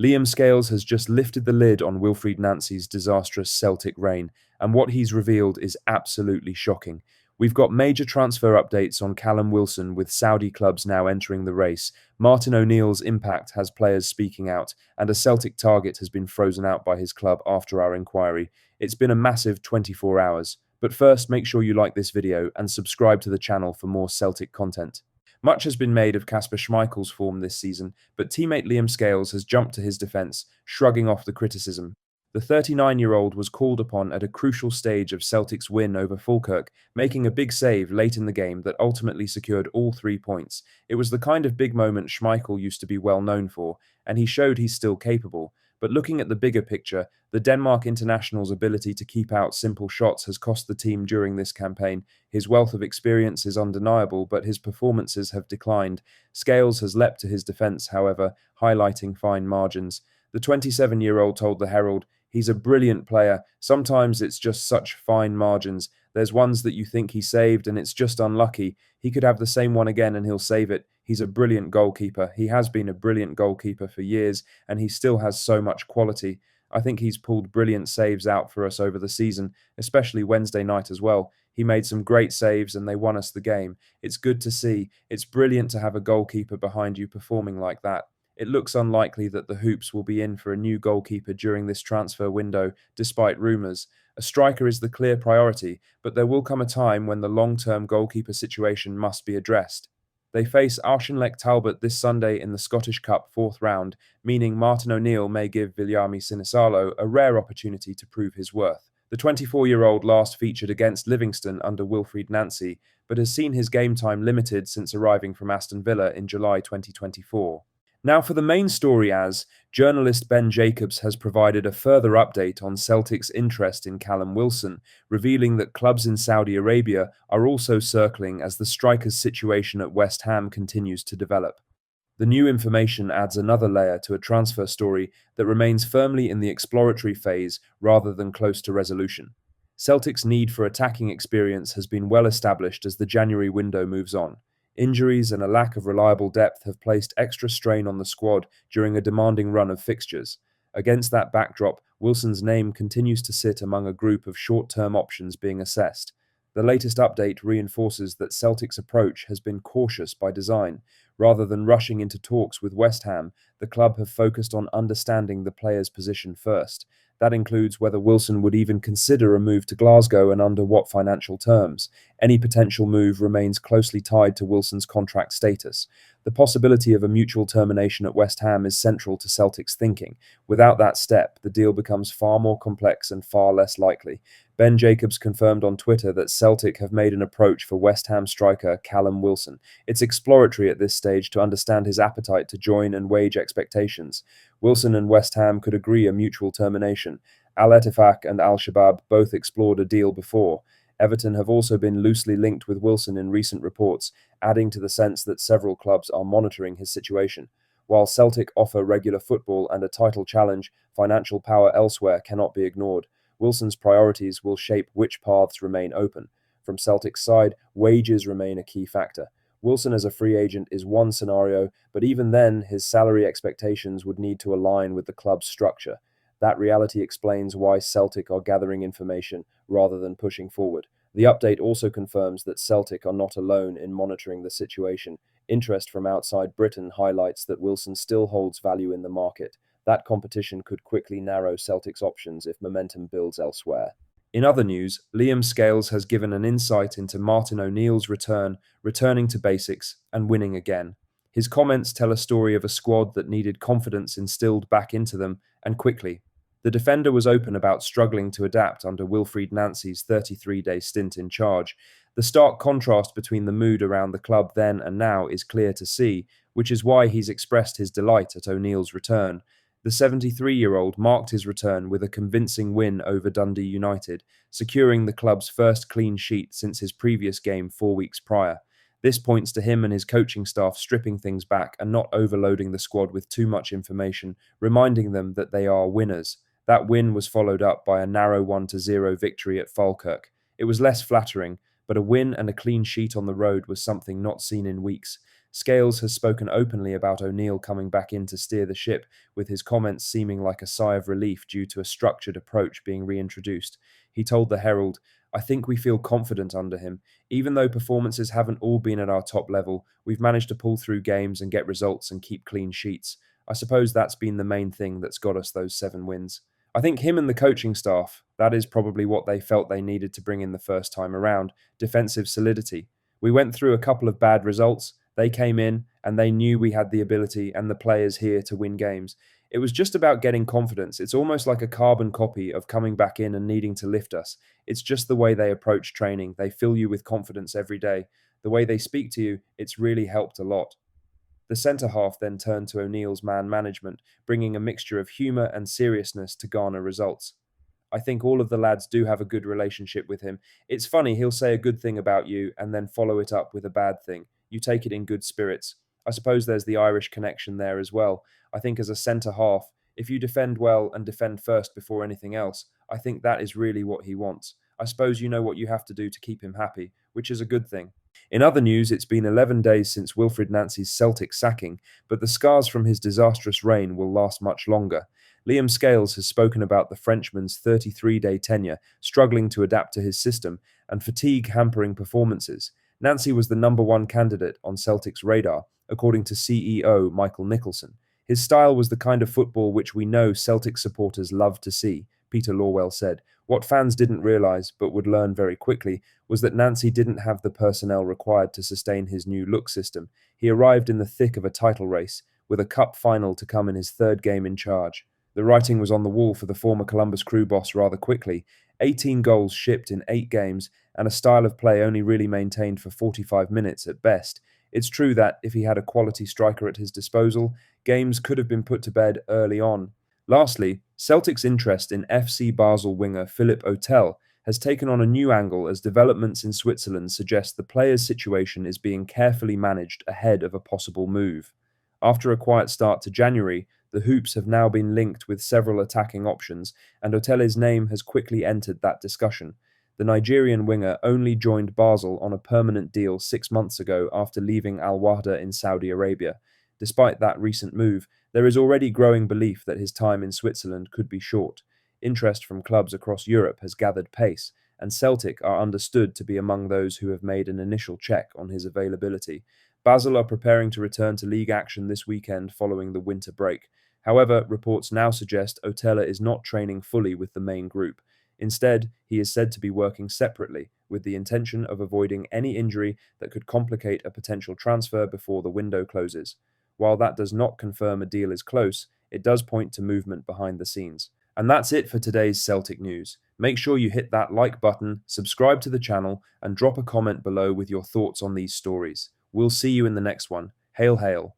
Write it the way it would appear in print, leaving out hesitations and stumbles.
Liam Scales has just lifted the lid on Wilfried Nancy's disastrous Celtic reign, and what he's revealed is absolutely shocking. We've got major transfer updates on Callum Wilson, with Saudi clubs now entering the race. Martin O'Neill's impact has players speaking out, and a Celtic target has been frozen out by his club after our inquiry. It's been a massive 24 hours. But first, make sure you like this video and subscribe to the channel for more Celtic content. Much has been made of Kasper Schmeichel's form this season, but teammate Liam Scales has jumped to his defence, shrugging off the criticism. The 39-year-old was called upon at a crucial stage of Celtic's win over Falkirk, making a big save late in the game that ultimately secured all 3 points. It was the kind of big moment Schmeichel used to be well known for, and he showed he's still capable. But looking at the bigger picture, the Denmark international's ability to keep out simple shots has cost the team during this campaign. His wealth of experience is undeniable, but his performances have declined. Scales has leapt to his defence, however, highlighting fine margins. The 27-year-old told the Herald, "He's a brilliant player. Sometimes it's just such fine margins. There's ones that you think he saved and it's just unlucky. He could have the same one again and he'll save it. He's a brilliant goalkeeper. He has been a brilliant goalkeeper for years and he still has so much quality. I think he's pulled brilliant saves out for us over the season, especially Wednesday night as well. He made some great saves and they won us the game. It's good to see. It's brilliant to have a goalkeeper behind you performing like that." It looks unlikely that the Hoops will be in for a new goalkeeper during this transfer window, despite rumours. A striker is the clear priority, but there will come a time when the long-term goalkeeper situation must be addressed. They face Auchinleck Talbot this Sunday in the Scottish Cup 4th round, meaning Martin O'Neill may give Viliami Sinisalo a rare opportunity to prove his worth. The 24-year-old last featured against Livingston under Wilfried Nancy, but has seen his game time limited since arriving from Aston Villa in July 2024. Now for the main story, as journalist Ben Jacobs has provided a further update on Celtic's interest in Callum Wilson, revealing that clubs in Saudi Arabia are also circling as the striker's situation at West Ham continues to develop. The new information adds another layer to a transfer story that remains firmly in the exploratory phase rather than close to resolution. Celtic's need for attacking experience has been well established as the January window moves on. Injuries and a lack of reliable depth have placed extra strain on the squad during a demanding run of fixtures. Against that backdrop, Wilson's name continues to sit among a group of short-term options being assessed. The latest update reinforces that Celtic's approach has been cautious by design. Rather than rushing into talks with West Ham, the club have focused on understanding the player's position first. That includes whether Wilson would even consider a move to Glasgow and under what financial terms. Any potential move remains closely tied to Wilson's contract status. The possibility of a mutual termination at West Ham is central to Celtic's thinking. Without that step, the deal becomes far more complex and far less likely. Ben Jacobs confirmed on Twitter that Celtic have made an approach for West Ham striker Callum Wilson. It's exploratory at this stage to understand his appetite to join and wage expectations. Wilson and West Ham could agree a mutual termination. Al-Ettifaq and Al-Shabaab both explored a deal before. Everton have also been loosely linked with Wilson in recent reports, adding to the sense that several clubs are monitoring his situation. While Celtic offer regular football and a title challenge, financial power elsewhere cannot be ignored. Wilson's priorities will shape which paths remain open. From Celtic's side, wages remain a key factor. Wilson as a free agent is one scenario, but even then, his salary expectations would need to align with the club's structure. That reality explains why Celtic are gathering information rather than pushing forward. The update also confirms that Celtic are not alone in monitoring the situation. Interest from outside Britain highlights that Wilson still holds value in the market. That competition could quickly narrow Celtic's options if momentum builds elsewhere. In other news, Liam Scales has given an insight into Martin O'Neill's returning to basics, and winning again. His comments tell a story of a squad that needed confidence instilled back into them, and quickly. The defender was open about struggling to adapt under Wilfried Nancy's 33-day stint in charge. The stark contrast between the mood around the club then and now is clear to see, which is why he's expressed his delight at O'Neill's return. The 73-year-old marked his return with a convincing win over Dundee United, securing the club's first clean sheet since his previous game 4 weeks prior. This points to him and his coaching staff stripping things back and not overloading the squad with too much information, reminding them that they are winners. That win was followed up by a narrow 1-0 victory at Falkirk. It was less flattering, but a win and a clean sheet on the road was something not seen in weeks. Scales has spoken openly about O'Neill coming back in to steer the ship, with his comments seeming like a sigh of relief due to a structured approach being reintroduced. He told the Herald, "I think we feel confident under him. Even though performances haven't all been at our top level, we've managed to pull through games and get results and keep clean sheets. I suppose that's been the main thing that's got us those 7 wins." I think him and the coaching staff, that is probably what they felt they needed to bring in the first time around: defensive solidity. We went through a couple of bad results. They came in and they knew we had the ability and the players here to win games. It was just about getting confidence. It's almost like a carbon copy of coming back in and needing to lift us. It's just the way they approach training. They fill you with confidence every day. The way they speak to you, it's really helped a lot. The centre half then turned to O'Neill's man management, bringing a mixture of humour and seriousness to garner results. "I think all of the lads do have a good relationship with him. It's funny, he'll say a good thing about you and then follow it up with a bad thing. You take it in good spirits. I suppose there's the Irish connection there as well. I think as a centre half, if you defend well and defend first before anything else, I think that is really what he wants. I suppose you know what you have to do to keep him happy, which is a good thing." In other news, it's been 11 days since Wilfried Nancy's Celtic sacking, but the scars from his disastrous reign will last much longer. Liam Scales has spoken about the Frenchman's 33-day tenure, struggling to adapt to his system, and fatigue hampering performances. Nancy was the number one candidate on Celtic's radar, according to CEO Michael Nicholson. His style was the kind of football which we know Celtic supporters love to see, Peter Lawwell said. What fans didn't realise, but would learn very quickly, was that Nancy didn't have the personnel required to sustain his new look system. He arrived in the thick of a title race, with a cup final to come in his third game in charge. The writing was on the wall for the former Columbus Crew boss rather quickly. 18 goals shipped in 8 games, and a style of play only really maintained for 45 minutes at best. It's true that, if he had a quality striker at his disposal, games could have been put to bed early on. Lastly, Celtic's interest in FC Basel winger Philippe Autel has taken on a new angle as developments in Switzerland suggest the player's situation is being carefully managed ahead of a possible move. After a quiet start to January, the Hoops have now been linked with several attacking options, and Autel's name has quickly entered that discussion. The Nigerian winger only joined Basel on a permanent deal 6 months ago after leaving Al Wahda in Saudi Arabia. Despite that recent move, there is already growing belief that his time in Switzerland could be short. Interest from clubs across Europe has gathered pace, and Celtic are understood to be among those who have made an initial check on his availability. Basel are preparing to return to league action this weekend following the winter break. However, reports now suggest Otella is not training fully with the main group. Instead, he is said to be working separately, with the intention of avoiding any injury that could complicate a potential transfer before the window closes. While that does not confirm a deal is close, it does point to movement behind the scenes. And that's it for today's Celtic news. Make sure you hit that like button, subscribe to the channel, and drop a comment below with your thoughts on these stories. We'll see you in the next one. Hail, hail.